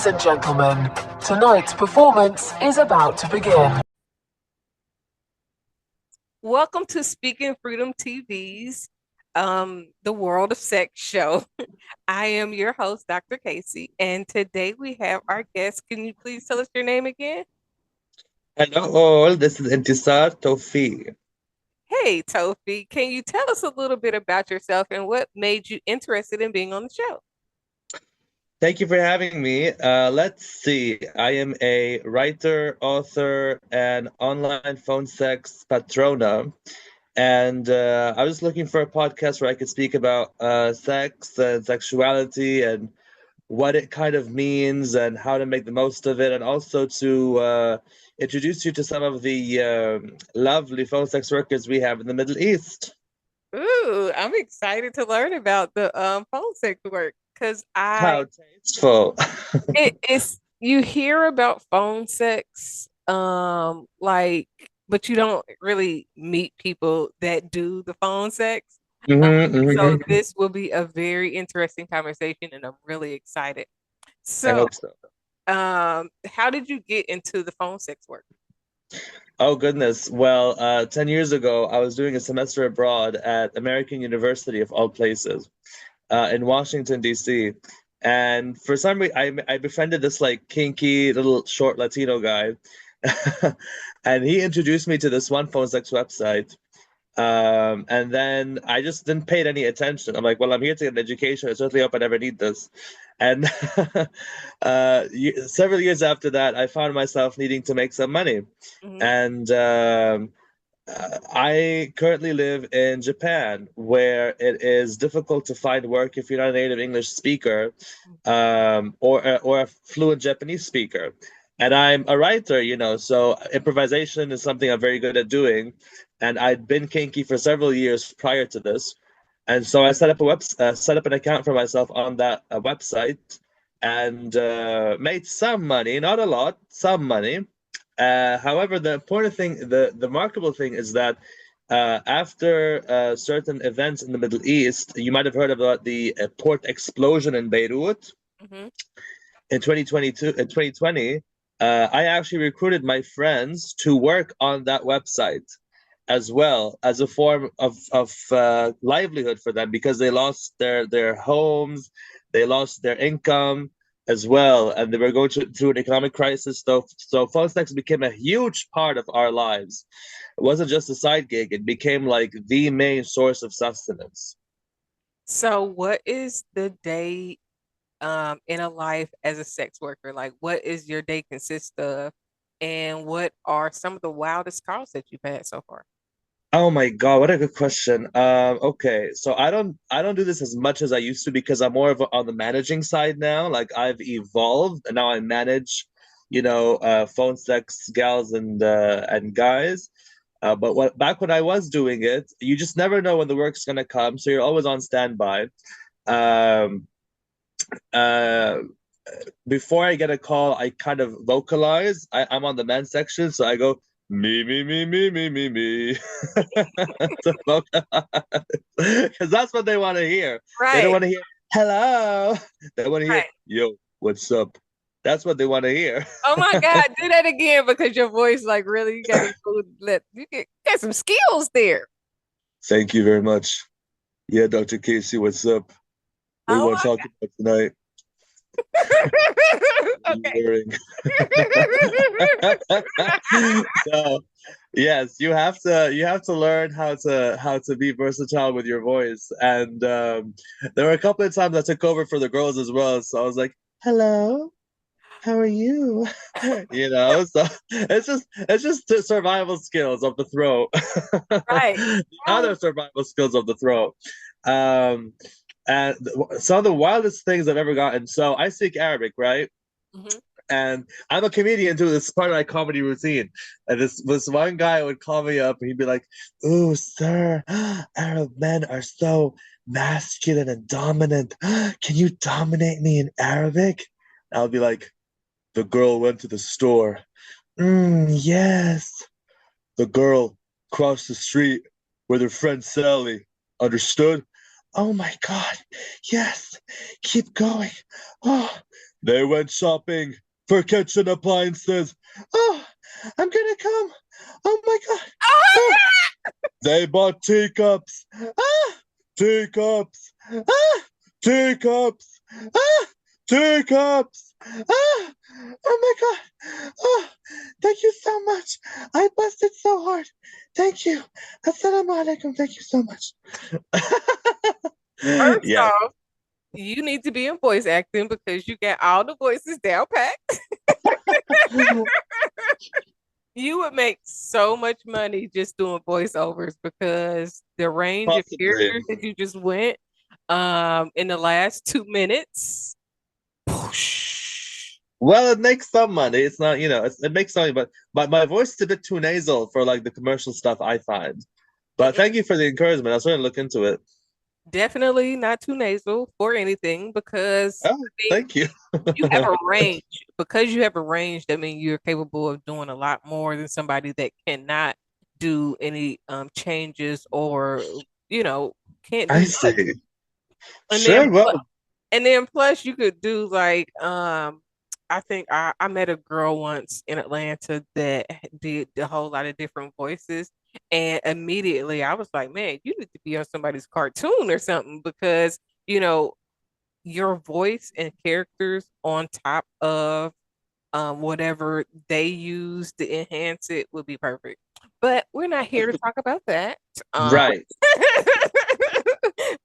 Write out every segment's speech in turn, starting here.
Ladies and gentlemen, tonight's performance is about to begin. Welcome to Speaking Freedom TV's The World of Sex show. I am your host, Dr. Kaci, and today we have our guest. Can you please tell us your name again? Hello all, this is Intisar Tofi. Hey, Tofi, can you tell us a little bit about yourself and what made you interested in being on the show? Thank you for having me. Let's see. I am a writer, author, and online phone sex patrona. And I was looking for a podcast where I could speak about sex and sexuality and what it kind of means and how to make the most of it, and also to introduce you to some of the lovely phone sex workers we have in the Middle East. Ooh, I'm excited to learn about the phone sex work because How tasteful. it's you hear about phone sex, like, but you don't really meet people that do the phone sex. Um, so Mm-hmm. this will be a very interesting conversation, and I'm really excited. I So, hope so. how did you get into the phone sex work? Oh goodness. Well, 10 years ago, I was doing a semester abroad at American University of all places, in Washington, D.C. And for some reason, I befriended this like kinky little short Latino guy. And he introduced me to this one phone sex website. And then I just didn't pay it any attention. I'm like, well, I'm here to get an education. I certainly hope I never need this. And several years after that, I found myself needing to make some money. Hmm. And I currently live in Japan, where it is difficult to find work if you're not a native English speaker, or a fluent Japanese speaker. And I'm a writer, so improvisation is something I'm very good at doing. And I'd been kinky for several years prior to this, and so I set up an account for myself on that website, and made some money, not a lot, some money. However, the important thing, the remarkable thing is that after certain events in the Middle East, you might have heard about the port explosion in Beirut Hmm. in 2022, in 2020. I actually recruited my friends to work on that website as well as a form of livelihood for them, because they lost their homes, they lost their income as well, and they were going through an economic crisis. So phone sex became a huge part of our lives. It wasn't just a side gig; it became like the main source of sustenance. So, what is the day in a life as a sex worker? Like, what is your day consist of, and what are some of the wildest calls that you've had so far? Oh my God, what a good question. Okay, so I don't do this as much as I used to, because I'm more of on the managing side now. Like I've evolved and now I manage, phone sex gals and guys. But back when I was doing it, you just never know when the work's gonna come, so you're always on standby. Um, uh, Before I get a call, I kind of vocalize. I'm on the men's section, so I go me to vocalize, because that's what they want to hear. They don't Right, want to hear hello. They want to hear right. yo, what's up. That's what they want to hear. Oh my God, do that again because your voice, like, really, you got to let got some skills there. Thank you very much. Yeah, Dr. Casey, what's up? What do you Oh want to talk about tonight? my, What are you okay. wearing? So yes, you have to learn how to be versatile with your voice. And there were a couple of times I took over for the girls as well. So I was like, hello, how are you? So it's just the survival skills of the throat. Right, The right. other survival skills of the throat. Um, and some of the wildest things I've ever gotten. So I speak Arabic, right? Mhm. And I'm a comedian too. This is part of my comedy routine. And this one guy would call me up and he'd be like, "Ooh, sir, Arab men are so masculine and dominant. Can you dominate me in Arabic?" I'll be like, "The girl went to the store. Yes. The girl crossed the street with her friend Sally. Understood? Oh my God. Yes. Keep going. Oh, They went shopping for kitchen appliances. Oh, I'm gonna come. Oh my God. Oh, they bought teacups. Ah, teacups. Ah, teacups. Ah, teacups. Ah, oh my God. Oh, thank you so much. I busted so hard. Thank you. Assalamu alaikum. Thank you so much. First Yes. off, you need to be in voice acting because you got all the voices down packed. You would make so much money just doing voiceovers because the range of Possibly. characters that you just went in the last 2 minutes. Whoosh. Well, it makes some money. It's not, it makes money, but my voice is a bit too nasal for like the commercial stuff, I find. But thank you for the encouragement. I'll certainly look into it. Definitely not too nasal for anything because Oh, I mean, thank you. you have a range. Because you have a range, that means you're capable of doing a lot more than somebody that cannot do any changes or can't do I much. see. And then Sure. Well, plus you could do like I think I met a girl once in Atlanta that did a whole lot of different voices. And immediately I was like, man, you need to be on somebody's cartoon or something because, you know, your voice and characters on top of whatever they use to enhance it would be perfect. But we're not here to talk about that. right.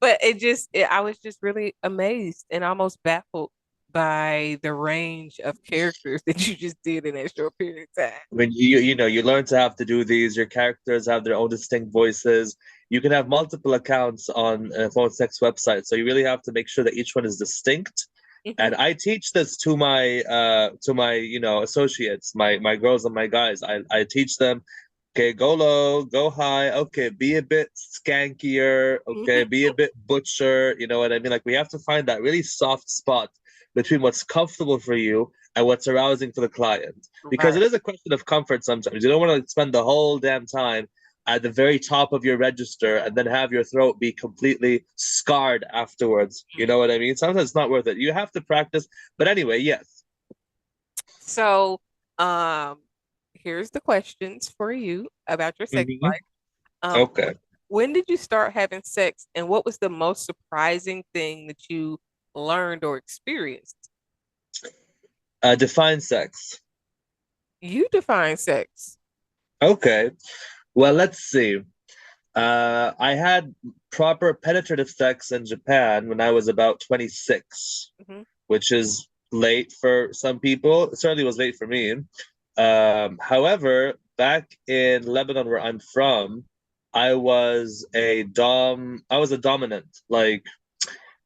But I was just really amazed and almost baffled by the range of characters that you just did in that short period of time. When you learn to have to do these, your characters have their own distinct voices. You can have multiple accounts on a phone sex website, so you really have to make sure that each one is distinct. And I teach this to my associates, my girls and my guys. I teach them, okay, go low, go high, okay, be a bit skankier, okay, be a bit butcher, you know what I mean? Like we have to find that really soft spot between what's comfortable for you and what's arousing for the client. Because Right. it is a question of comfort sometimes. You don't want to spend the whole damn time at the very top of your register and then have your throat be completely scarred afterwards. You know what I mean? Sometimes it's not worth it. You have to practice. But anyway, yes. So, here's the questions for you about your sex Mhm. life. Um, Okay. when did you start having sex, and what was the most surprising thing that you learned or experienced? Define sex. You define sex. Okay. Well, let's see. I had proper penetrative sex in Japan when I was about 26, Mhm. which is late for some people. It certainly was late for me. However, back in Lebanon, where I'm from, I was a dominant. Like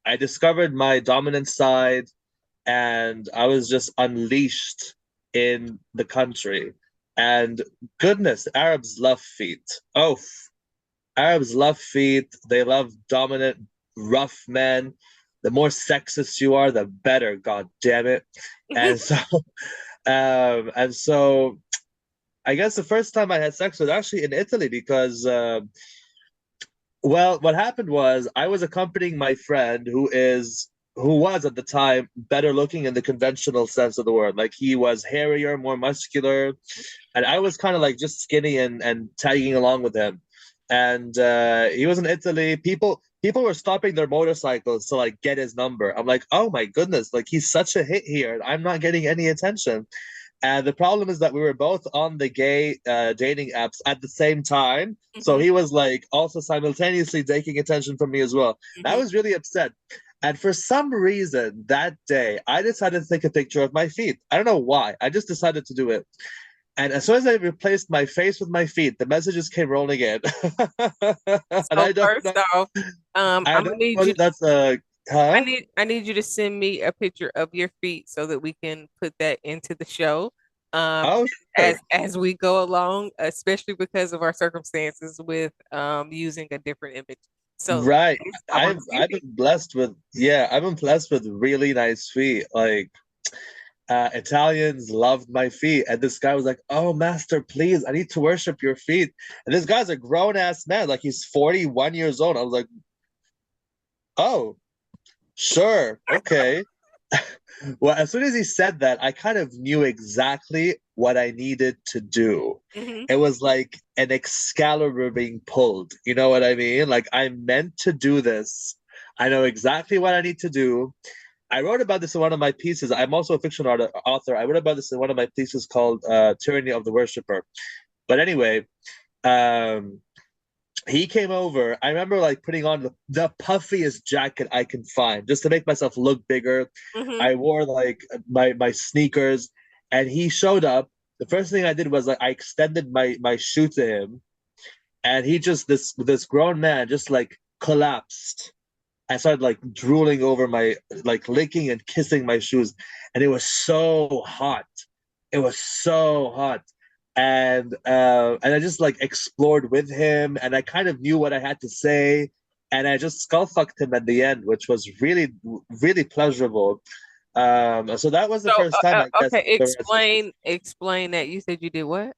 I discovered my dominant side and I was just unleashed in the country. And goodness, Arabs love feet. Oh, Arabs love feet. They love dominant, rough men. The more sexist you are, the better. God damn it! And so, and so, I guess the first time I had sex was actually in Italy because, well, what happened was I was accompanying my friend who was at the time better looking in the conventional sense of the word. Like he was hairier, more muscular, and I was kind of like just skinny and tagging along with him. And he was in Italy. People were stopping their motorcycles to like get his number. I'm like, oh my goodness, like he's such a hit here, and I'm not getting any attention. And the problem is that we were both on the gay dating apps at the same time. So Mhm, he was like also simultaneously taking attention from me as well. And I mhm. was really upset. And for some reason that day, I decided to take a picture of my feet. I don't know why. I just decided to do it. And as soon as I replaced my face with my feet, the messages came rolling in. And So first off, I I'm gonna don't know need whether you. that's a, huh? I need you to send me a picture of your feet so that we can put that into the show. Um, Oh, sure. as we go along, especially because of our circumstances with using a different image. So Right. yes, I want to see your I've been feet. blessed with, yeah, I've been blessed with really nice feet. Like Italians loved my feet. And this guy was like, "Oh, master, please, I need to worship your feet." And this guy's a grown ass man, like he's 41 years old. I was like, "Oh, sure, okay." Well, as soon as he said that, I kind of knew exactly what I needed to do. Hmm. It was like an Excalibur being pulled. You know what I mean? Like I meant to do this. I know exactly what I need to do. I wrote about this in one of my pieces. I'm also a fiction author. I wrote about this in one of my pieces called Tyranny of the Worshipper. But anyway, um, he came over. I remember like putting on the puffiest jacket I can find just to make myself look bigger. Hmm. I wore like my sneakers, and he showed up. The first thing I did was like I extended my shoe to him, and he just this grown man just like collapsed. I started like drooling over my like licking and kissing my shoes, and it was so hot. It was so hot. And I just like explored with him, and I kind of knew what I had to say, and I just skull fucked him at the end, which was really pleasurable. So that was the So, first time I guess okay, there was explain that. You said you did what?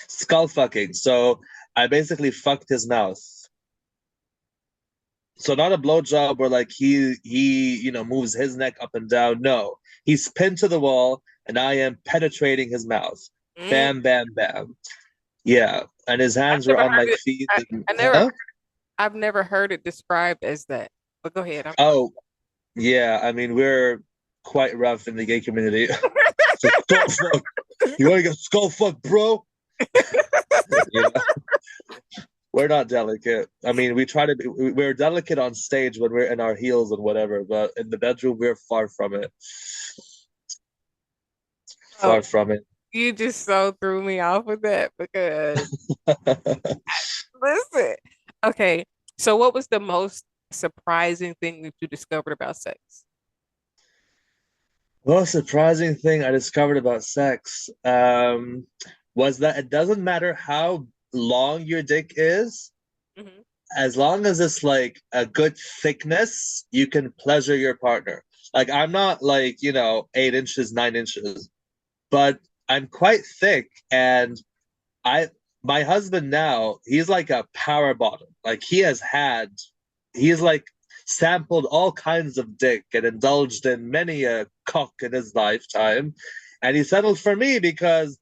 skull fucking. So I basically fucked his mouth. So not a blowjob where like he moves his neck up and down. No, he's pinned to the wall, and I am penetrating his mouth. Mm, Bam, bam, bam. Yeah, and his I hands were never on my heard it. feet. And, I never, huh? I've never heard it described as that. But go ahead. Oh, yeah. I mean, we're quite rough in the gay community. So skull fuck. You want to get skull fuck, bro? You know, we're not delicate. I mean, we try to be. We're delicate on stage when we're in our heels and whatever, but in the bedroom, we're far from it. Oh, Far from it. you just so threw me off with that because listen. Okay, so what was the most surprising thing that you discovered about sex? Most surprising thing I discovered about sex was that it doesn't matter how long your dick is, Hmm. as long as it's like a good thickness, you can pleasure your partner. Like I'm not like, 8 inches, 9 inches, but I'm quite thick, and I my husband now, he's like a power bottom. Like he's like sampled all kinds of dick and indulged in many a cock in his lifetime. And he settled for me because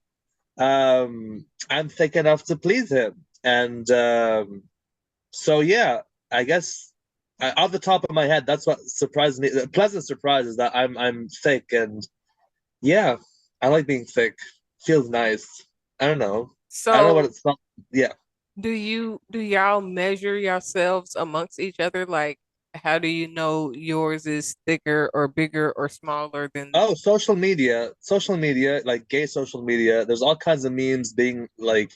I'm thick enough to please him. And so yeah, I guess off the top of my head, that's what surprised me. The pleasant surprise is that I'm thick, and yeah, I like being thick. Feels nice. I don't know. I don't know what So it's not. Yeah. do y'all measure yourselves amongst each other? Like, how do you know yours is thicker or bigger or smaller than? Oh, social media, like gay social media. There's all kinds of memes being like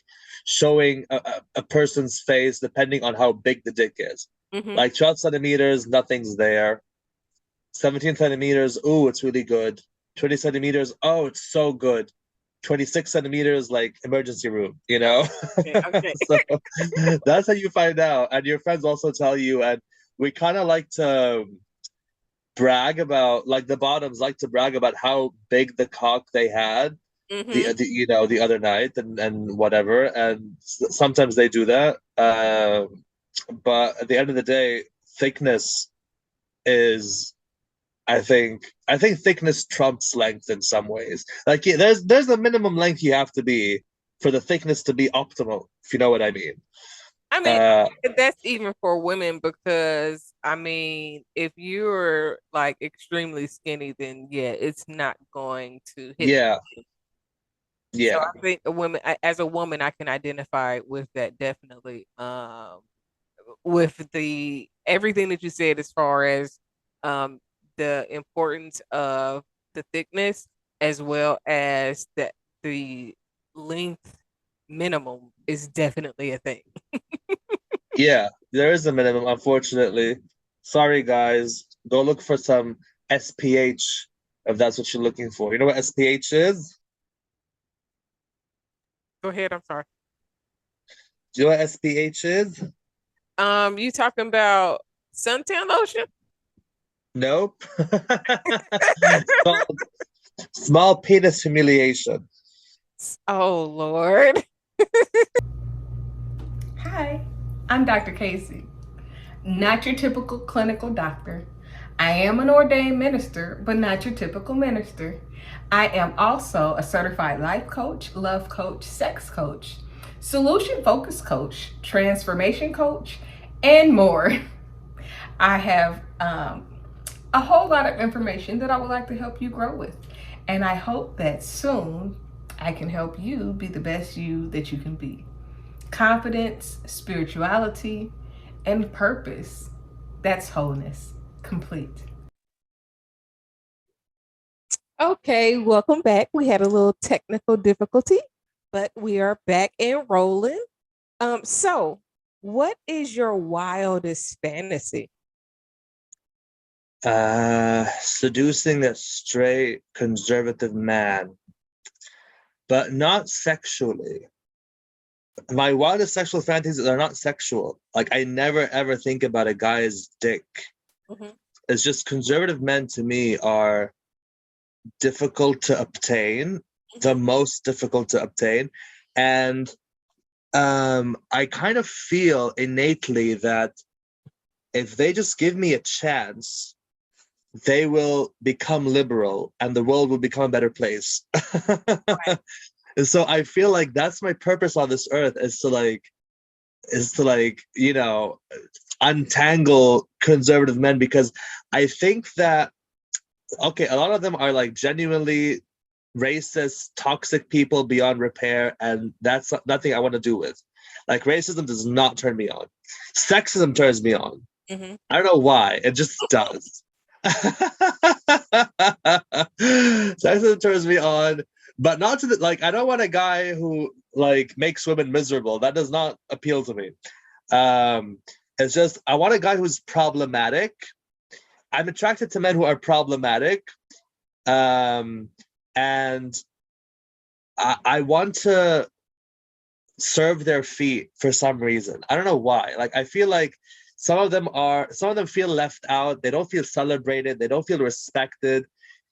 showing a person's face depending on how big the dick is. Hmm. Like 12 centimeters, nothing's there. 17 centimeters, ooh, it's really good. 20 centimeters, oh, it's so good. 26 centimeters, like emergency room, you know? Okay, okay. So that's how you find out. And your friends also tell you. And we kind of like to brag about, like the bottoms like to brag about how big the cock they had Hmm. the other night, and whatever. And sometimes they do that. But at the end of the day, thickness is I think thickness trumps length in some ways. Like yeah, there's a minimum length you have to be for the thickness to be optimal, if you know what I mean. I mean, Uh, that's even for women because I mean, if you're like extremely skinny, then yeah, it's not going to hit. yeah, So yeah, I think as a woman, I can identify with that definitely. With the everything that you said as far as um the importance of the thickness as well as the length minimum is definitely a thing. yeah. There is a minimum, unfortunately. Sorry, guys. Go look for some SPH if that's what you're looking for. You know what SPH is? Go ahead, I'm sorry. Do you know what SPH is? You talking about suntan lotion? Nope. It's called small penis humiliation. Oh Lord. Hi, I'm Dr. Kaci, not your typical clinical doctor. I am an ordained minister, but not your typical minister. I am also a certified life coach, love coach, sex coach, solution focused coach, transformation coach, and more. I have a whole lot of information that I would like to help you grow with. And I hope that soon I can help you be the best you that you can be. Confidence, spirituality, and purpose. That's wholeness, complete. Okay, welcome back. We had a little technical difficulty, but we are back and rolling. So what is your wildest fantasy? Seducing a straight conservative man, but not sexually. My wildest sexual fantasies are not sexual. Like, I never ever think about a guy's dick. Mhm. It's just conservative men to me are difficult to obtain, the most difficult to obtain. And I kind of feel innately that if they just give me a chance, they will become liberal and the world will become a better place. And so I feel like that's my purpose on this earth, is to like, you know, untangle conservative men, because I think that, okay, a lot of them are like genuinely racist, toxic people beyond repair, and that's nothing I want to do with. Like, racism does not turn me on. Sexism turns me on. Mhm. I don't know why. It just does. Sexism turns me on, but not to the, like, I don't want a guy who like makes women miserable. That does not appeal to me. Um, it's just I want a guy who's problematic. I'm attracted to men who are problematic. And I want to serve their feet for some reason. I don't know why. Like, I feel like some of them feel left out. They don't feel celebrated. They don't feel respected.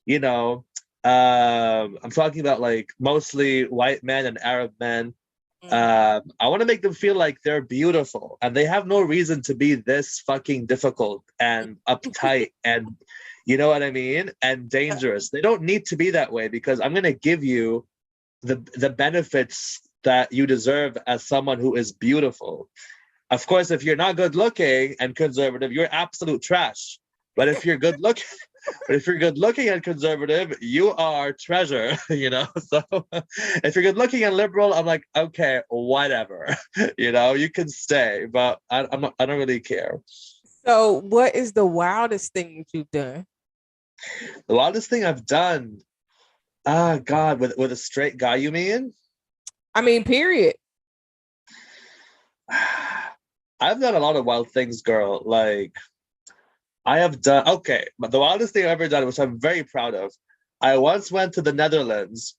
You know, I'm talking about like mostly white men and Arab men. I want to make them feel like they're beautiful and they have no reason to be this fucking difficult and uptight and, you know what I mean, and dangerous. They don't need to be that way, because I'm gonna give you the benefits that you deserve as someone who is beautiful. Of course, if you're not good looking and conservative, you're absolute trash. But if you're good looking, but if you're good looking and conservative, you are treasure, you know? So if you're good looking and liberal, I'm like, okay, whatever. You know, you can stay, but I don't really care. So what is the wildest thing that you've done? The wildest thing I've done, God, with a straight guy, you mean? I mean, period. I've done a lot of wild things, girl. Like, I have done, okay, but the wildest thing I've ever done, which I'm very proud of, I once went to the Netherlands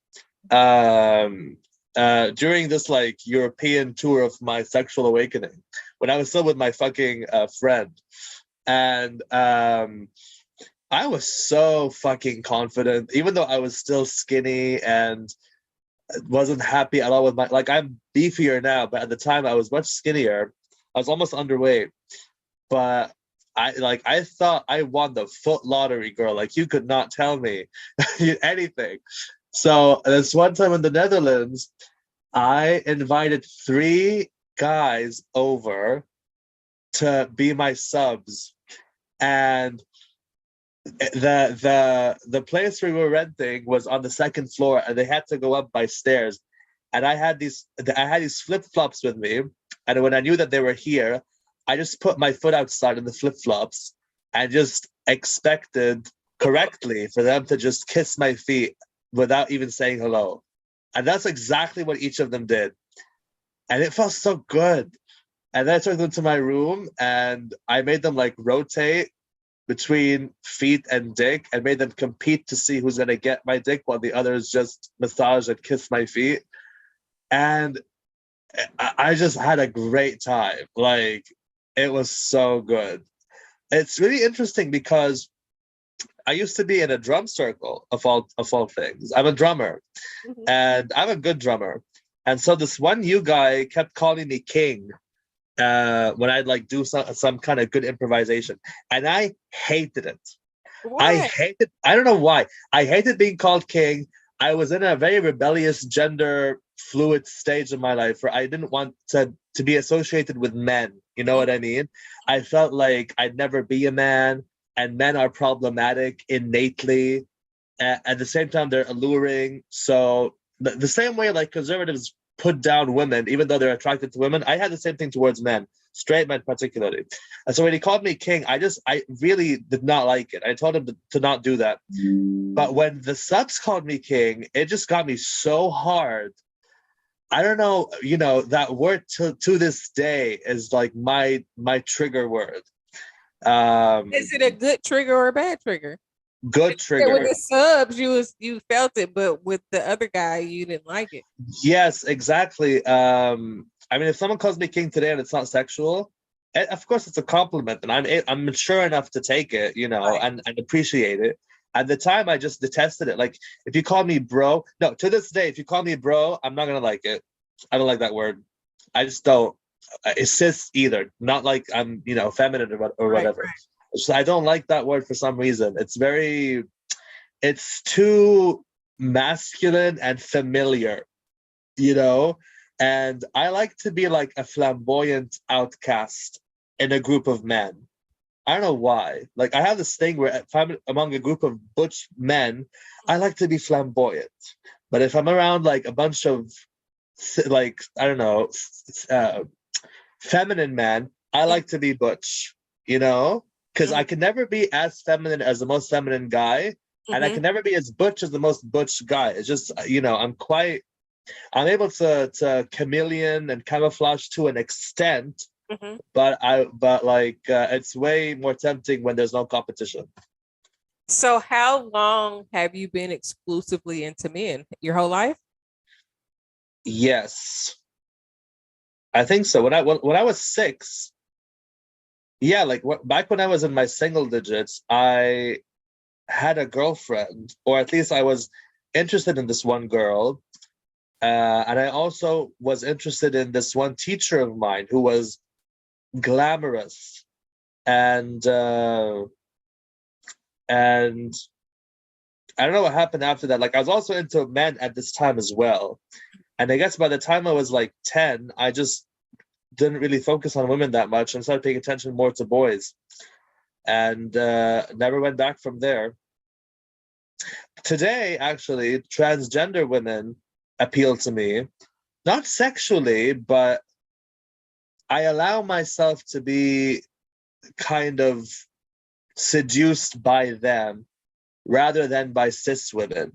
during this like European tour of my sexual awakening when I was still with my fucking friend. And I was so fucking confident, even though I was still skinny and wasn't happy at all with my, like, I'm beefier now, but at the time I was much skinnier. I was almost underweight, but I thought I won the foot lottery, girl. Like, you could not tell me anything. So this one time in the Netherlands, I invited 3 guys over to be my subs, and the place we were renting was on the 2nd floor, and they had to go up by stairs. And I had these flip-flops with me, and when I knew that they were here, I just put my foot outside in the flip-flops and just expected correctly for them to just kiss my feet without even saying hello. And that's exactly what each of them did. And it felt so good. And then I took them to my room and I made them like rotate between feet and dick and made them compete to see who's gonna get my dick while the others just massage and kiss my feet. And I just had a great time. Like, it was so good. It's really interesting because I used to be in a drum circle of all things. I'm a drummer, and I'm a good drummer. And so this one new guy kept calling me king when I'd like do some kind of good improvisation, and I hated it. Why? I don't know why. I hated being called king. I was in a very rebellious gender fluid stage of my life where I didn't want to be associated with men. You know what I mean? I felt like I'd never be a man, and men are problematic innately. At the same time, they're alluring. So the same way like conservatives put down women, even though they're attracted to women, I had the same thing towards men, straight men particularly. And so when he called me king, I really did not like it. I told him to not do that. But when the subs called me king, it just got me so hard. I don't know, that word to this day is like my trigger word. Is it a good trigger or a bad trigger? Good Yeah, with trigger. the subs, you felt it, but with the other guy, you didn't like it. Yes, exactly. I mean, if someone calls me king today and it's not sexual, of course it's a compliment, and I'm mature enough to take it, Right. and appreciate it. At the time, I just detested it. Like if you call me bro, no, to this day, if you call me bro, I'm not gonna like it. I don't like that word. I just don't. It's cis either. Not like I'm, feminine or Right. whatever. So I don't like that word for some reason. It's too masculine and familiar, you know? And I like to be like a flamboyant outcast in a group of men. I don't know why. Like I have this thing where if I'm among a group of butch men, I like to be flamboyant. But if I'm around like a bunch of like, I don't know, feminine men, I like to be butch, because I can never be as feminine as the most feminine guy, and I can never be as butch as the most butch guy. It's just, I'm able to chameleon and camouflage to an extent, but it's way more tempting when there's no competition. So how long have you been exclusively into men? Your whole life? Yes, I think so. When I was 6, yeah, like back when I was in my single digits, I had a girlfriend, or at least I was interested in this one girl. And I also was interested in this one teacher of mine who was glamorous. And I don't know what happened after that. Like I was also into men at this time as well. And I guess by the time I was like 10, I just didn't really focus on women that much and started paying attention more to boys. And never went back from there. Today, actually, transgender women appeal to me, not sexually, but I allow myself to be kind of seduced by them rather than by cis women.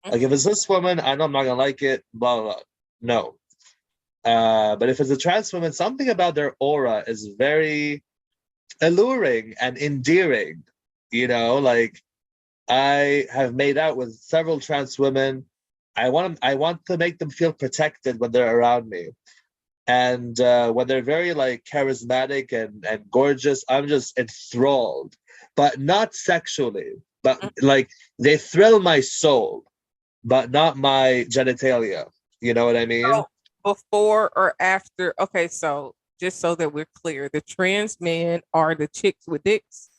Like if it's a cis woman, I know I'm not gonna like it, blah blah. Blah. No. But if it's a trans woman, something about their aura is very alluring and endearing. Like I have made out with several trans women. I want to make them feel protected when they're around me. And when they're very like charismatic and gorgeous, I'm just enthralled, but not sexually, but like they thrill my soul, but not my genitalia. You know what I mean? So before or after? Okay, so just so that we're clear, the trans men are the chicks with dicks.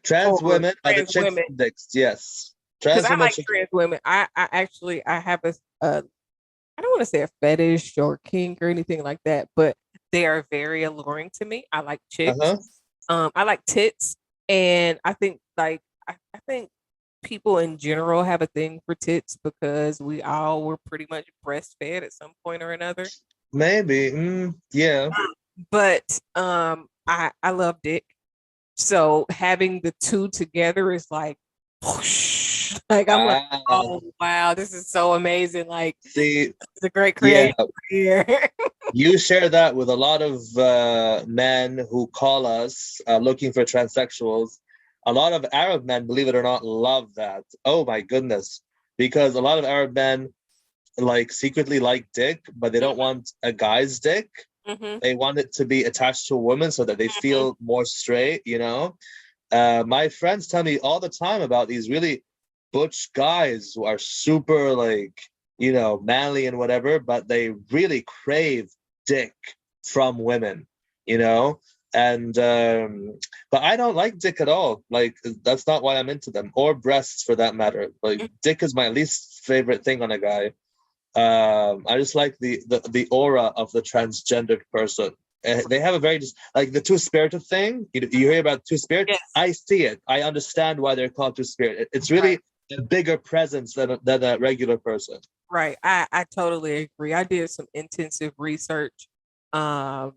Trans Or women are the trans chicks women. with dicks. Yes. Because Trans I women. like trans women. I actually I have a I don't want to say a fetish or kink or anything like that, but they are very alluring to me. I like chicks. Uh-huh. I like tits, and I think like I think people in general have a thing for tits because we all were pretty much breastfed at some point or another. Maybe. Yeah. But I love dick. So having the two together is like whoosh. Like I'm like, oh wow, this is so amazing. Like See, it's a great yeah, creation here. you share that with a lot of men who call us looking for transsexuals. A lot of Arab men, believe it or not, love that. Oh my goodness. Because a lot of Arab men like secretly like dick, but they don't want a guy's dick. They want it to be attached to a woman so that they feel more straight, My friends tell me all the time about these really butch guys who are super like, manly and whatever, but they really crave dick from women, And but I don't like dick at all. Like that's not why I'm into them, or breasts for that matter. Like dick is my least favorite thing on a guy. I just like the aura of the transgendered person. They have a very like the two-spirited thing. You hear about two-spirit? Yes. I see it. I understand why they're called two-spirit. It's really a bigger presence than a regular person. Right. I totally agree. I did some intensive research a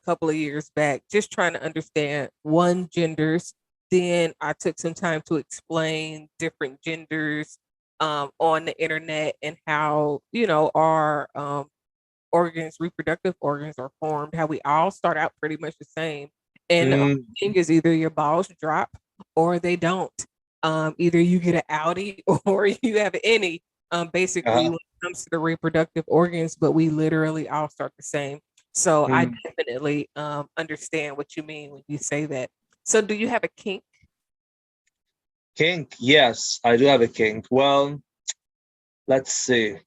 couple of years back, just trying to understand one genders. Then I took some time to explain different genders on the internet and how, our organs, reproductive organs are formed, how we all start out pretty much the same. And the only thing is either your balls drop or they don't. Either you get an outie or you have any. Basically, when it comes to the reproductive organs, but we literally all start the same. So I definitely understand what you mean when you say that. So do you have a kink? Kink, yes, I do have a kink. Well, let's see.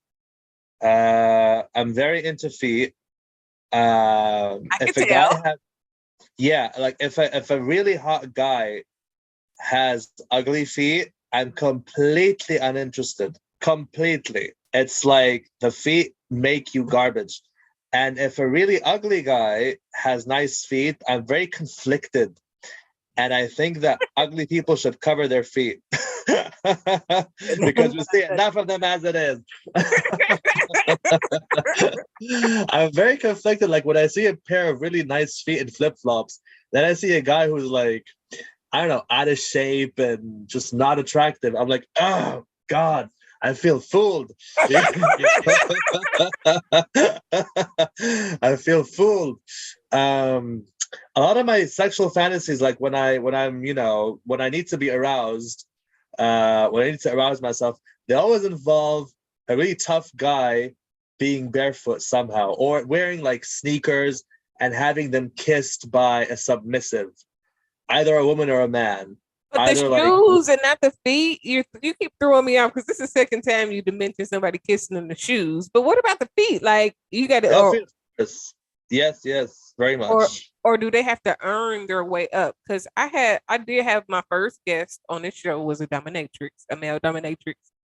I'm very into feet. If a guy has, yeah, like if a really hot guy has ugly feet, I'm completely uninterested. Completely. It's like the feet make you garbage. And if a really ugly guy has nice feet, I'm very conflicted. And I think that ugly people should cover their feet. Because we see enough of them as it is. I'm very conflicted. Like when I see a pair of really nice feet in flip-flops, then I see a guy who's like, I don't know, out of shape and just not attractive. I'm like, oh God, I feel fooled. I feel fooled. A lot of my sexual fantasies, like when I'm, when I need to be aroused, when I need to arouse myself, they always involve a really tough guy being barefoot somehow, or wearing like sneakers and having them kissed by a submissive, either a woman or a man. But the shoes and not the feet, you keep throwing me off because this is the second time you mentioned somebody kissing in the shoes. But what about the feet? Like you got to, yes, very much. Or do they have to earn their way up? Because I did have my first guest on this show was a male dominatrix,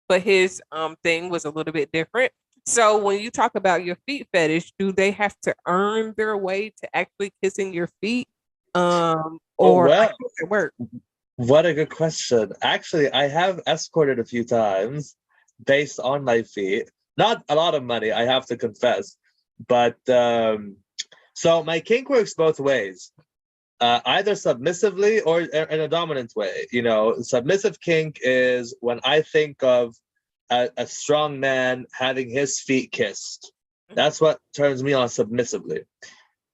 but his thing was a little bit different. So when you talk about your feet fetish, do they have to earn their way to actually kissing your feet? Or how does it work? What a good question. Actually, I have escorted a few times based on my feet. Not a lot of money, I have to confess. But so my kink works both ways. Either submissively or in a dominant way. Submissive kink is when I think of a strong man having his feet kissed. That's what turns me on submissively.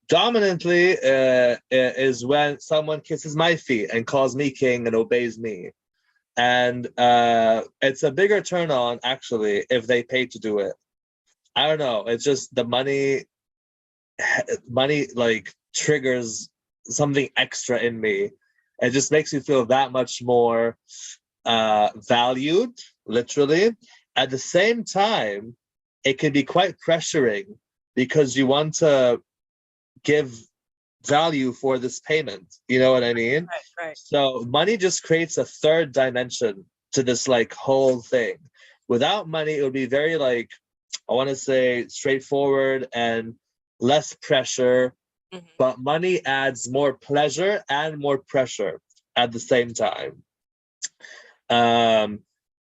Dominantly is when someone kisses my feet and calls me king and obeys me. And it's a bigger turn on, actually, if they pay to do it. I don't know. It's just the money like triggers something extra in me. It just makes me feel that much more valued, literally. At the same time, it can be quite pressuring because you want to give value for this payment. You know what I mean? Right. So money just creates a third dimension to this like whole thing. Without money, it would be very like, I want to say straightforward and less pressure, but money adds more pleasure and more pressure at the same time.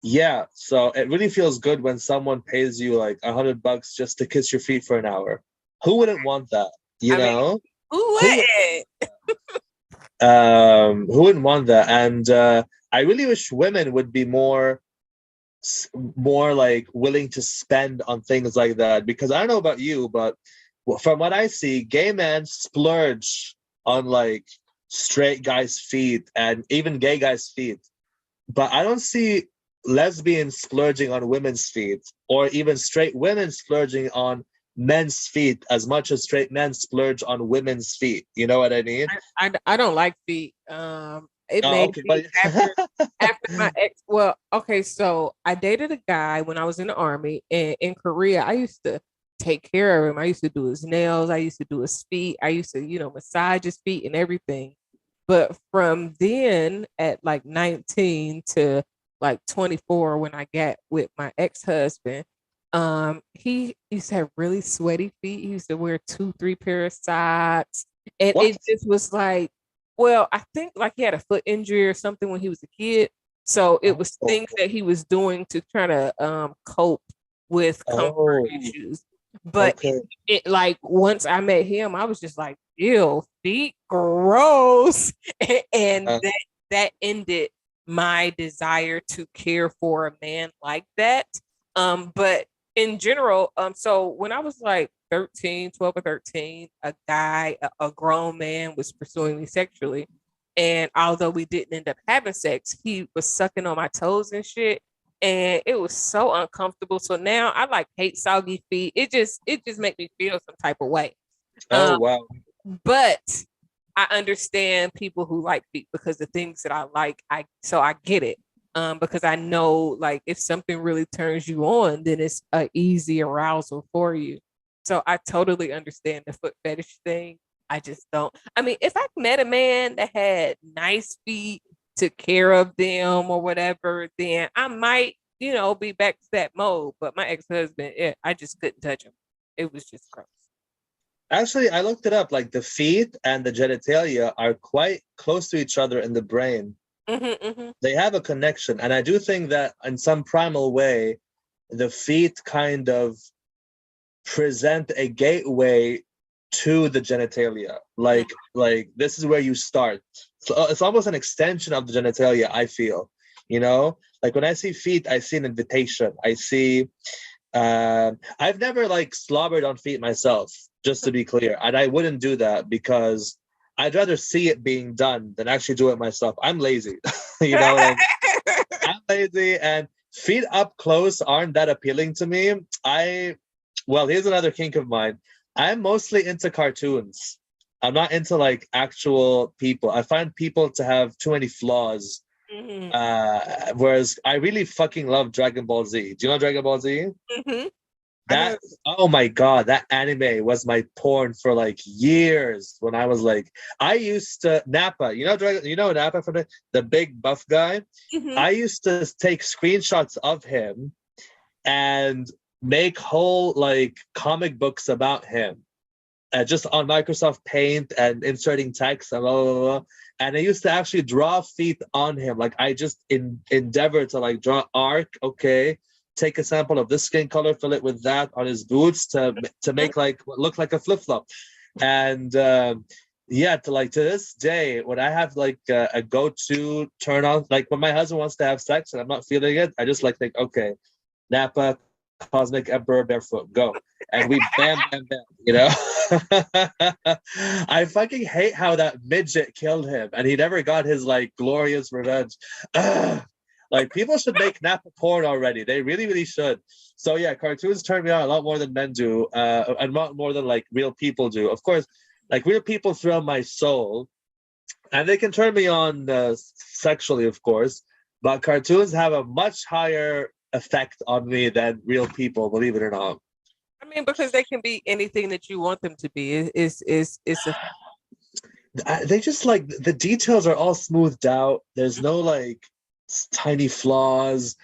Yeah, so it really feels good when someone pays you like $100 just to kiss your feet for an hour. Who wouldn't want that? You know? Who wouldn't? Who wouldn't want that? And I really wish women would be more like willing to spend on things like that, because I don't know about you, but from what I see, gay men splurge on like straight guys' feet and even gay guys' feet, but I don't see lesbians splurging on women's feet, or even straight women splurging on men's feet as much as straight men splurge on women's feet. You know what I mean? I don't like feet. It made me after my ex. Well, okay, so I dated a guy when I was in the army in Korea. I used to take care of him. I used to do his nails. I used to do his feet. I used to, massage his feet and everything. But from then at like 19 to like 24, when I got with my ex-husband, he used to have really sweaty feet. He used to wear 2, 3 pair of socks. And What? it just was like, well, I think like he had a foot injury or something when he was a kid. So it was Oh, things that he was doing to try to cope with comfort oh, issues. But okay. it like once I met him, I was just like, ew, feet gross. And Uh, that ended my desire to care for a man like that. But in general, so when I was like 13, 12 or 13, a guy, a grown man was pursuing me sexually. And although we didn't end up having sex, he was sucking on my toes and shit. And it was so uncomfortable. So now I like hate soggy feet. It just makes me feel some type of way. oh, Um, wow. but I understand people who like feet because the things that I like, I get it. Because I know like if something really turns you on, then it's a easy arousal for you. So I totally understand the foot fetish thing. I just don't. I mean, if I met a man that had nice feet, took care of them or whatever, then I might, be back to that mode. But my ex-husband, yeah, I just couldn't touch him. It was just gross. Actually, I looked it up. Like the feet and the genitalia are quite close to each other in the brain. Mm-hmm. They have a connection. And I do think that in some primal way, the feet kind of present a gateway to the genitalia. Like this is where you start. So it's almost an extension of the genitalia, I feel. Like when I see feet, I see an invitation. I see I've never like slobbered on feet myself, just to be clear. And I wouldn't do that because I'd rather see it being done than actually do it myself. I'm lazy. You know what I mean? I'm lazy, and feet up close aren't that appealing to me. Well, here's another kink of mine. I'm mostly into cartoons. I'm not into like actual people. I find people to have too many flaws. Mm-hmm. Whereas I really fucking love Dragon Ball Z. Do you know Dragon Ball Z? Mm-hmm. I know. That Oh my god, that anime was my porn for like years. When I was like, I used to Nappa. Nappa from the big buff guy. Mm-hmm. I used to take screenshots of him and make whole like comic books about him, just on Microsoft Paint and inserting text and blah, blah, blah. And I used to actually draw feet on him. Like I just endeavor to like draw arc. Okay, take a sample of this skin color, fill it with that on his boots to make like what look like a flip flop. And yeah, to this day, when I have like a go-to turn on, like when my husband wants to have sex and I'm not feeling it, I just like think, okay, Nappa, Cosmic Emperor, barefoot, go. And we bam, bam, bam, I fucking hate how that midget killed him and he never got his like glorious revenge. Ugh. Like people should make Nappa porn already. They really, really should. So yeah, cartoons turn me on a lot more than men do, and a lot more than like real people do. Of course, like real people thrill my soul, and they can turn me on sexually, of course. But cartoons have a much higher effect on me than real people, believe it or not. I mean, because they can be anything that you want them to be. It's a They just like the details are all smoothed out. There's no like tiny flaws.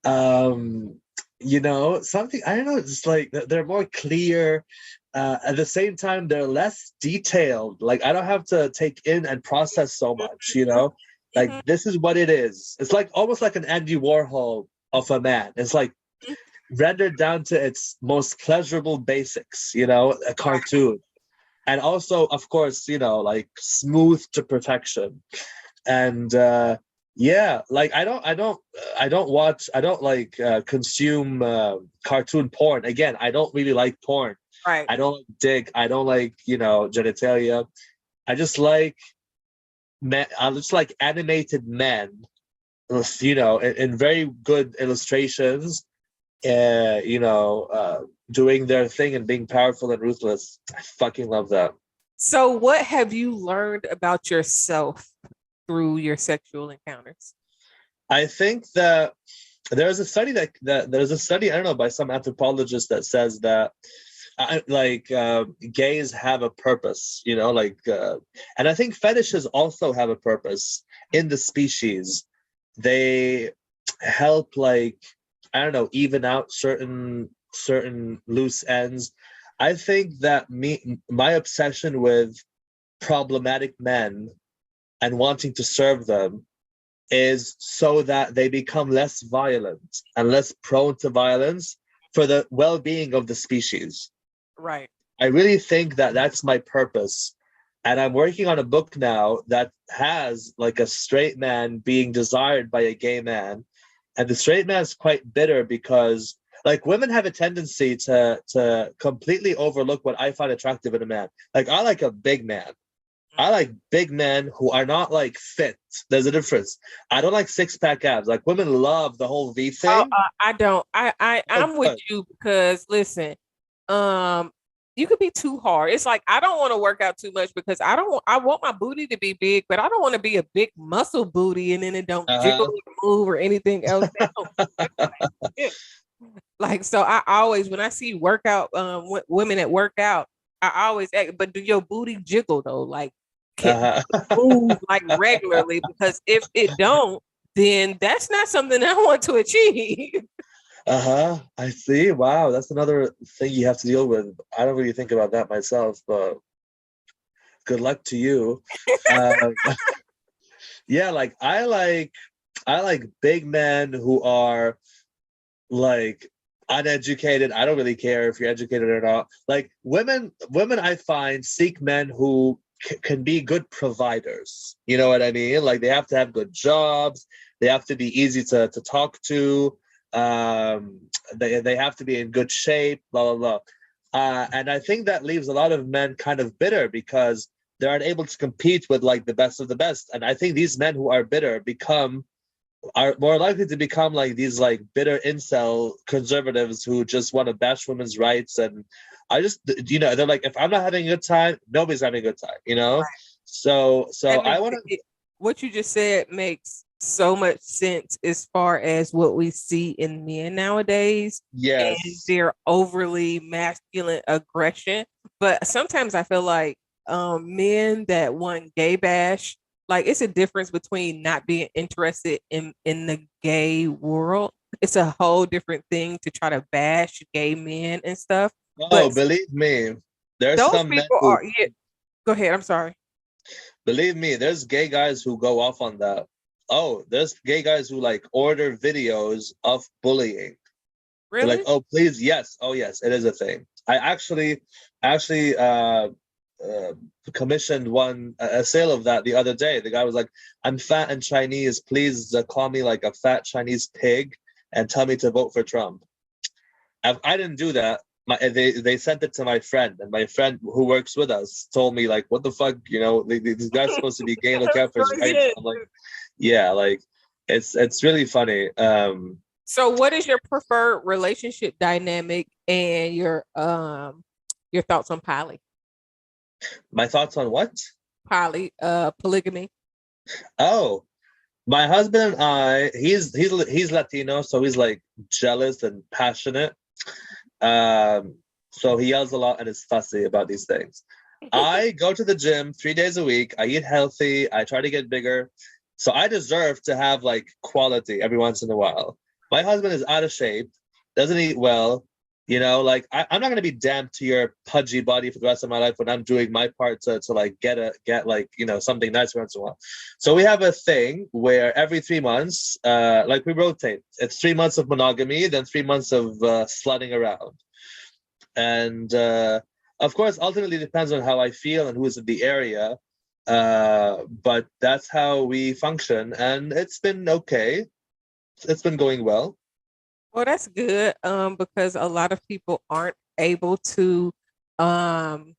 Something I don't know. It's like they're more clear. At the same time, they're less detailed. Like I don't have to take in and process so much. Like Mhm. this is what it is. It's like almost like an Andy Warhol of a man. It's like rendered down to its most pleasurable basics. A cartoon, and also, of course, like smooth to perfection. And yeah, like I don't like consume cartoon porn. Again, I don't really like porn. Right. I don't like dick. I don't like genitalia. I just like men. I just like animated men with in very good illustrations, doing their thing and being powerful and ruthless. I fucking love that. So, what have you learned about yourself through your sexual encounters? I think that there's a study I don't know, by some anthropologist that says that gays have a purpose, and I think fetishes also have a purpose in the species. They help, like, I don't know, even out certain loose ends. I think that my obsession with problematic men and wanting to serve them is so that they become less violent and less prone to violence for the well-being of the species. Right. I really think that that's my purpose. And I'm working on a book now that has like a straight man being desired by a gay man. And the straight man is quite bitter because, like, women have a tendency to completely overlook what I find attractive in a man. Like, I like a big man. I like big men who are not like fit. There's a difference. I don't like six-pack abs. Like, women love the whole V thing. I don't. I'm with you because listen, you could be too hard. It's like I don't want to work out too much because I want my booty to be big, but I don't want to be a big muscle booty and then it don't jiggle or move or anything else. Like, so I always, when I see workout women that work out, I always ask, but do your booty jiggle though? Like, can move like regularly? Because if it don't, then that's not something I want to achieve. I see. Wow, that's another thing you have to deal with. I don't really think about that myself, but good luck to you. Yeah, like I like big men who are like uneducated. I don't really care if you're educated or not. Like, women I find seek men who can be good providers. You know what I mean? Like, they have to have good jobs. They have to be easy to talk to. They have to be in good shape, blah, blah, blah. And I think that leaves a lot of men kind of bitter because they aren't able to compete with like the best of the best. And I think these men who are bitter are more likely to become like these like bitter incel conservatives who just want to bash women's rights. And I just, they're like, if I'm not having a good time, nobody's having a good time, Right. So I want to. What you just said makes so much sense as far as what we see in men nowadays. Yes. And their overly masculine aggression. But sometimes I feel like men that want gay bash, like, it's a difference between not being interested in the gay world. It's a whole different thing to try to bash gay men and stuff. Oh, but believe me, there's those some men people who, are. Yeah, go ahead. I'm sorry. Believe me, there's gay guys who go off on that. Oh, there's gay guys who like order videos of bullying. Really? They're like, oh, please, yes. Oh, yes, it is a thing. I actually commissioned a sale of that the other day. The guy was like, I'm fat and Chinese. Please call me like a fat Chinese pig and tell me to vote for Trump. I didn't do that. They sent it to my friend, and my friend who works with us told me, like, what the fuck, these guys supposed to be gay, look out for his rights. I'm like, yeah, like, it's really funny. So what is your preferred relationship dynamic and your thoughts on poly? My thoughts on what? Polygamy. Oh, my husband and I, he's Latino, so he's like jealous and passionate. So he yells a lot and is fussy about these things. I go to the gym 3 days a week. I eat healthy. I try to get bigger. So I deserve to have like quality every once in a while. My husband is out of shape, doesn't eat well. Like, I'm not going to be damned to your pudgy body for the rest of my life when I'm doing my part to like get something nice once in a while. So we have a thing where every 3 months, like, we rotate. It's 3 months of monogamy, then 3 months of slutting around. And of course, ultimately depends on how I feel and who is in the area. But that's how we function. And it's been okay. It's been going well. Well, that's good, because a lot of people aren't able to venture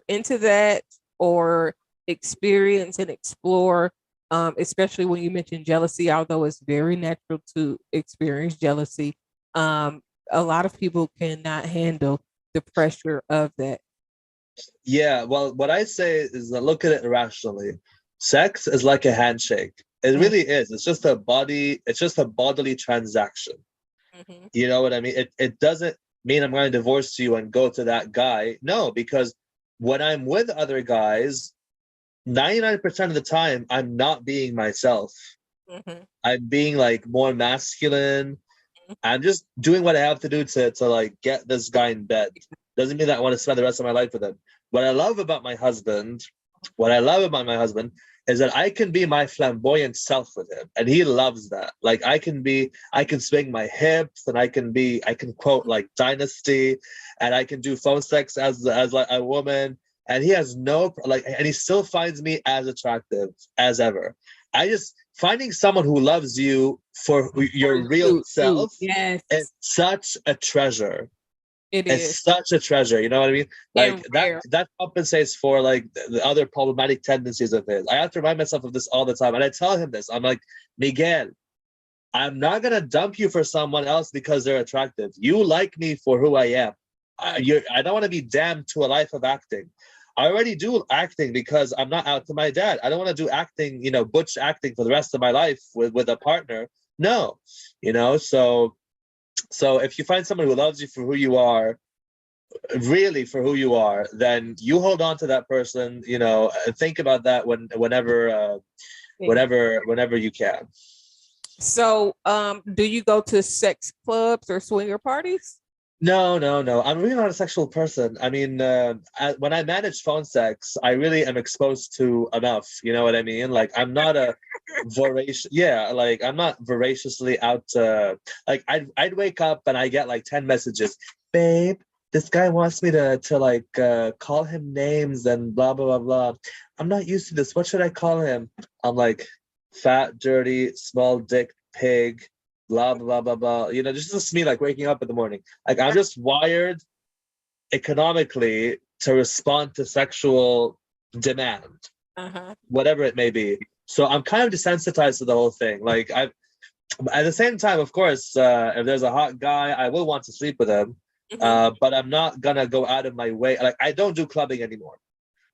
into that or experience and explore, especially when you mention jealousy, although it's very natural to experience jealousy. A lot of people cannot handle the pressure of that. Yeah, well, what I say is that look at it rationally. Sex is like a handshake. It really is. It's just a bodily transaction. Mm-hmm. You know what I mean? It doesn't mean I'm going to divorce you and go to that guy. No, because when I'm with other guys, 99% of the time, I'm not being myself. Mm-hmm. I'm being like more masculine. I'm just doing what I have to do to like get this guy in bed. Doesn't mean that I want to spend the rest of my life with him. What I love about my husband, what I love about my husband is that I can be my flamboyant self with him, and he loves that. Like I can swing my hips, and I can quote like Dynasty, and I can do phone sex as like a woman, and he has no like, and he still finds me as attractive as ever. I just finding someone who loves you for your real self Yes, is such a treasure. it It's is. such a treasure, you know what I mean? Like And that rare. that compensates for like the other problematic tendencies of his. I have to remind myself of this all the time, and I tell him this. I'm like, Miguel, I'm not gonna dump you for someone else because they're attractive. You like me for who I am. I don't want to be damned to a life of acting. I already do acting because I'm not out to my dad. I don't want to do acting, butch acting for the rest of my life with a partner. No, so if you find someone who loves you for who you are, really for who you are, then you hold on to that person, and think about that whenever you can. So, do you go to sex clubs or swinger parties? No, no, no. I'm really not a sexual person. I mean, when I manage phone sex, I really am exposed to enough. You know what I mean? Like, I'm not a voracious. Yeah, like I'm not voraciously out. Like, I'd wake up and I get like 10 messages, babe. This guy wants me to like call him names and blah blah blah blah. I'm not used to this. What should I call him? I'm like, fat, dirty, small dick, pig, blah blah blah blah. Just me like waking up in the morning. Like I'm just wired economically to respond to sexual demand, Uh-huh. whatever it may be. So I'm kind of desensitized to the whole thing. Like I, at the same time, of course, if there's a hot guy, I will want to sleep with him. But I'm not gonna go out of my way. Like I don't do clubbing anymore.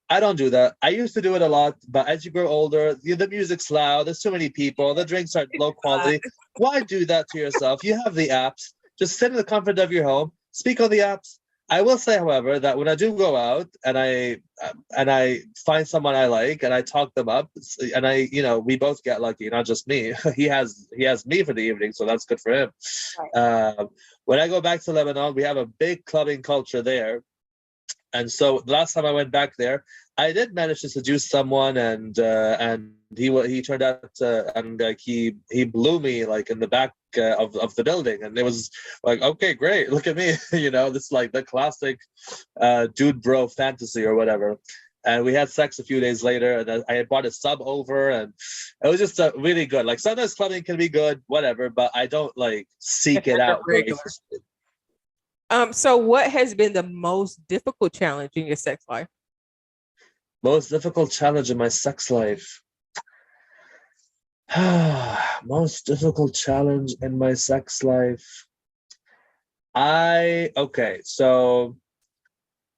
I don't do that. I used to do it a lot, but as you grow older, the music's loud. There's too many people. The drinks are low quality. Why do that to yourself? You have the apps. Just sit in the comfort of your home. Speak on the apps. I will say, however, that when I do go out and I find someone I like and I talk them up, and we both get lucky, not just me. he has me for the evening, so that's good for him. When I go back to Lebanon, we have a big clubbing culture there. And so the last time I went back there, I did manage to seduce someone, and he turned out and like he blew me like in the back of the building, and it was like, okay, great, look at me, this is like the classic dude bro fantasy or whatever. And we had sex a few days later, and I had brought a sub over, and it was just really good. Like sometimes clubbing can be good, whatever, but I don't like seek it out. Regular. So what has been the most difficult challenge in your sex life? Most difficult challenge in my sex life. Most difficult challenge in my sex life. Okay, so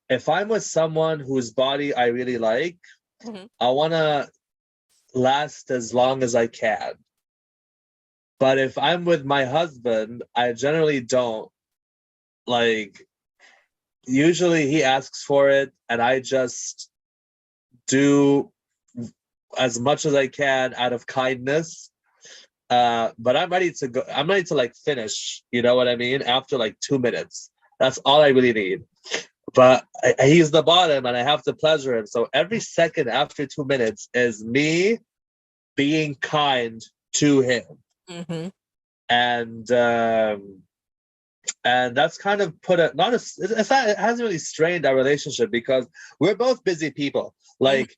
if I'm with someone whose body I really like, I want to last as long as I can. But if I'm with my husband, I generally don't. Like, usually he asks for it, and I just do as much as I can out of kindness. But I'm ready to go. I'm ready to like finish. You know what I mean? After like 2 minutes, that's all I really need. But he's the bottom, and I have to pleasure him. So every second after 2 minutes is me being kind to him, and that's kind of put it. It hasn't really strained our relationship because we're both busy people. Like.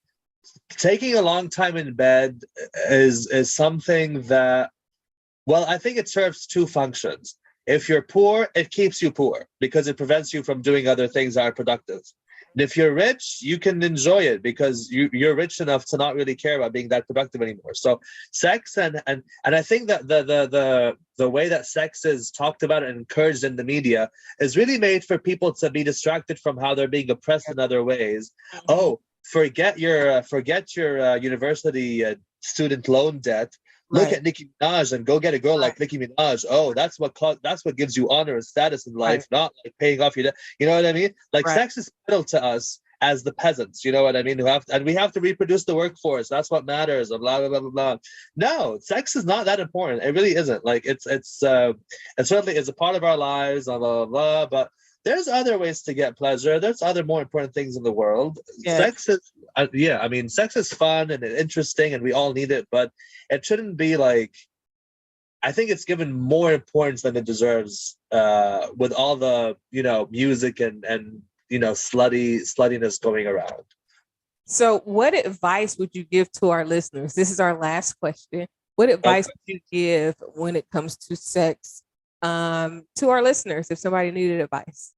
Taking a long time in bed is something that, well, I think it serves two functions. If you're poor, it keeps you poor because it prevents you from doing other things that are productive. And if you're rich, you can enjoy it because you're rich enough to not really care about being that productive anymore. So sex and I think that the way that sex is talked about and encouraged in the media is really made for people to be distracted from how they're being oppressed in other ways. Oh, forget your university student loan debt. Look at Nicki Minaj and go get a girl like Nicki Minaj. Oh, that's what gives you honor and status in life, not like paying off your debt. You know what I mean? Like sex is vital to us as the peasants. You know what I mean? We have to reproduce the workforce. That's what matters. And blah blah blah blah blah. No, sex is not that important. It really isn't. Like it certainly is a part of our lives. Blah blah blah. But there's other ways to get pleasure. There's other more important things in the world. Sex is, I mean, sex is fun and interesting, and we all need it. But it shouldn't be like. I think it's given more importance than it deserves. With all the music and sluttiness going around. So, what advice would you give to our listeners? This is our last question. What advice would you give when it comes to sex? To our listeners, if somebody needed advice?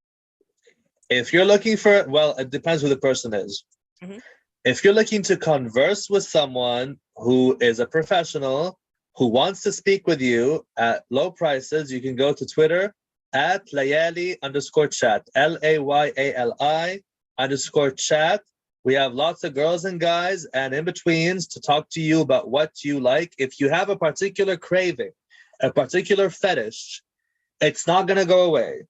If you're looking for, well, it depends who the person is. Mm-hmm. If you're looking to converse with someone who is a professional, who wants to speak with you at low prices, you can go to Twitter at layali_chat, LAYALI_chat. We have lots of girls and guys and in-betweens to talk to you about what you like. If you have a particular craving, a particular fetish, it's not going to go away.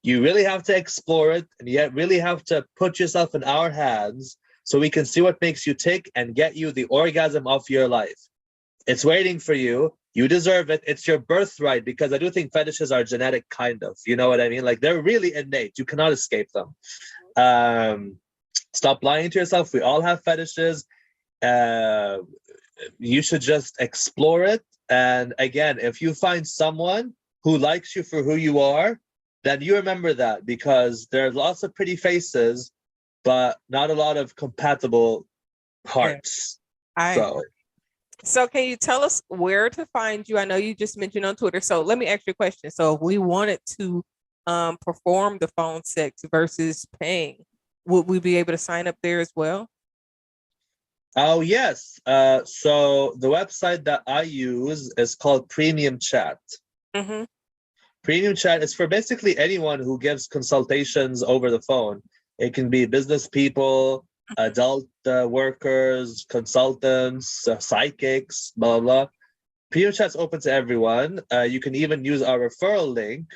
You really have to explore it, and yet really have to put yourself in our hands so we can see what makes you tick and get you the orgasm of your life. It's waiting for you. You deserve it. It's your birthright, because I do think fetishes are genetic, kind of. You know what I mean? Like, they're really innate. You cannot escape them. Stop lying to yourself. We all have fetishes. You should just explore it. And again, if you find someone who likes you for who you are, then you remember that, because there are lots of pretty faces, but not a lot of compatible hearts. So can you tell us where to find you? I know you just mentioned on Twitter. So let me ask you a question. So if we wanted to perform the phone sex versus paying, would we be able to sign up there as well? Oh, yes. So the website that I use is called Premium Chat. Mm-hmm. Premium Chat is for basically anyone who gives consultations over the phone. It can be business people, adult workers, consultants, psychics, blah, blah, blah. Premium Chat's open to everyone. You can even use our referral link,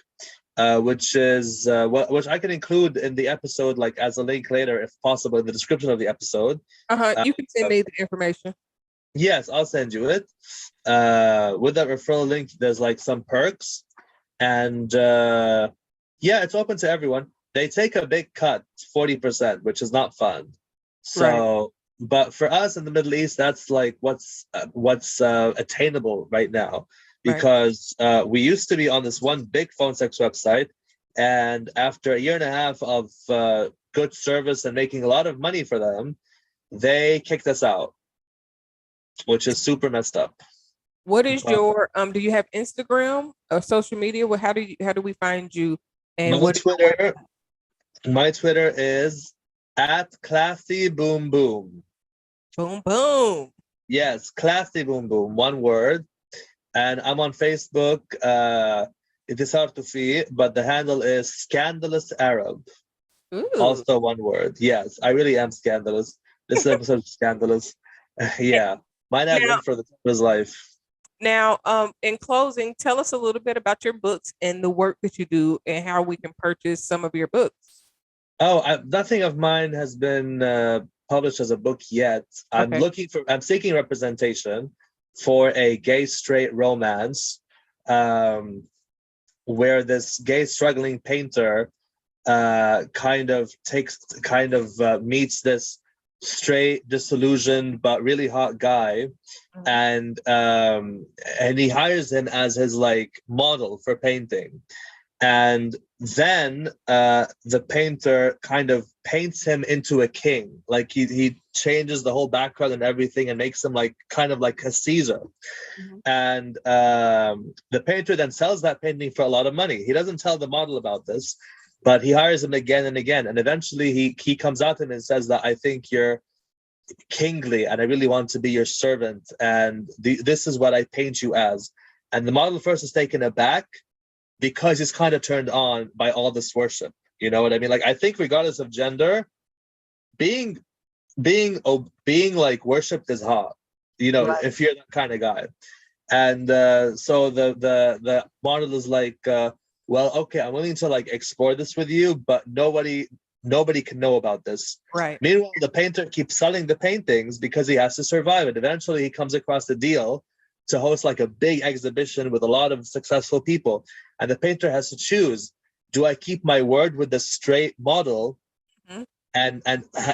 which I can include in the episode, like as a link later, if possible, in the description of the episode. You can send me the information. Yes, I'll send you it. With that referral link, there's like some perks. And it's open to everyone. They take a big cut, 40%, which is not fun. So, but for us in the Middle East, that's like what's attainable right now, because we used to be on this one big phone sex website, and after a year and a half of good service and making a lot of money for them, they kicked us out, which is super messed up. What is your do you have Instagram or social media? Well, how do we find you? And my Twitter is at Classy Boom Boom. Boom boom. Yes, Classy Boom Boom, one word. And I'm on Facebook. It is hard to see, but the handle is Scandalous Arab. Ooh. Also one word. Yes, I really am scandalous. This episode is scandalous. Yeah. Might have been for the time of his life. Now, in closing, tell us a little bit about your books and the work that you do and how we can purchase some of your books. Nothing of mine has been published as a book yet. I'm seeking representation for a gay straight romance, where this gay struggling painter meets this straight, disillusioned but really hot guy, and he hires him as his like model for painting, and then the painter kind of paints him into a king. Like he changes the whole background and everything and makes him like kind of like a Caesar. Mm-hmm. And the painter then sells that painting for a lot of money. He doesn't tell the model about this, but he hires him again and again. And eventually he comes out to him and says that, I think you're kingly and I really want to be your servant. And this is what I paint you as. And the model first is taken aback because he's kind of turned on by all this worship. You know what I mean? Like, I think regardless of gender, being like worshipped is hot, you know, right. If you're that kind of guy. And so the model is like, well, okay, I'm willing to like explore this with you, but nobody can know about this. Right. Meanwhile, the painter keeps selling the paintings because he has to survive it. Eventually, he comes across a deal to host like a big exhibition with a lot of successful people, and the painter has to choose: do I keep my word with the straight model, and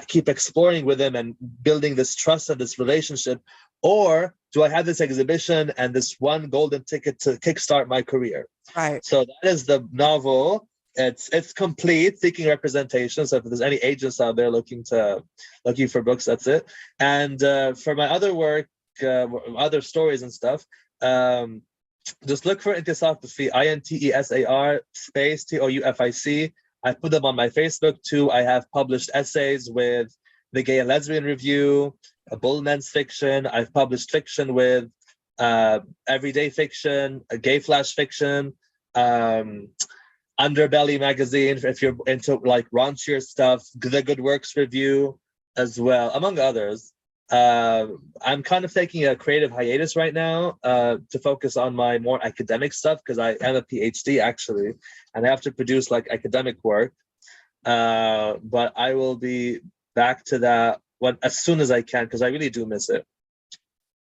keep exploring with him and building this trust and this relationship, or do I have this exhibition and this one golden ticket to kickstart my career? Right. So that is the novel. It's complete, seeking representation. So if there's any agents out there looking for books, that's it. And for my other work, other stories and stuff, just look for Intisar, INTESAR space TOUFIC. I put them on my Facebook too. I have published essays with the Gay and Lesbian Review, a Bull Men's Fiction. I've published fiction with Everyday Fiction, a Gay Flash Fiction, Underbelly magazine, if you're into like raunchier stuff, the Good Works Review as well, among others. I'm kind of taking a creative hiatus right now to focus on my more academic stuff, because I am a PhD actually, and I have to produce like academic work. But I will be back to that as soon as I can, because I really do miss it.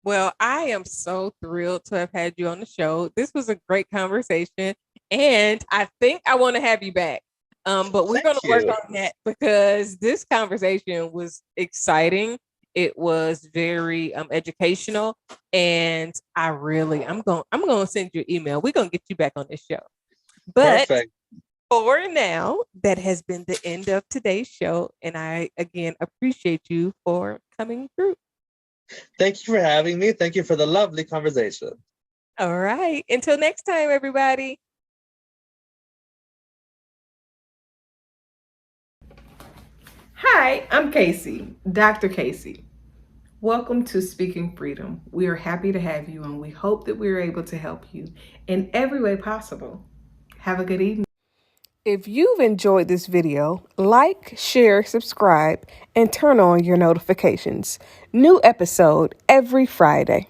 Well, I am so thrilled to have had you on the show. This was a great conversation, and I think I want to have you back. But we're going to work on that, because this conversation was exciting. It was very educational, and I'm going to send you an email. We're going to get you back on this show. But perfect. For now, that has been the end of today's show, and I again appreciate you for coming through. Thank you for having me. Thank you for the lovely conversation. All right. Until next time, everybody. Hi, I'm Kaci, Dr. Kaci. Welcome to Speaking Freedom. We are happy to have you, and we hope that we are able to help you in every way possible. Have a good evening. If you've enjoyed this video, like, share, subscribe, and turn on your notifications. New episode every Friday.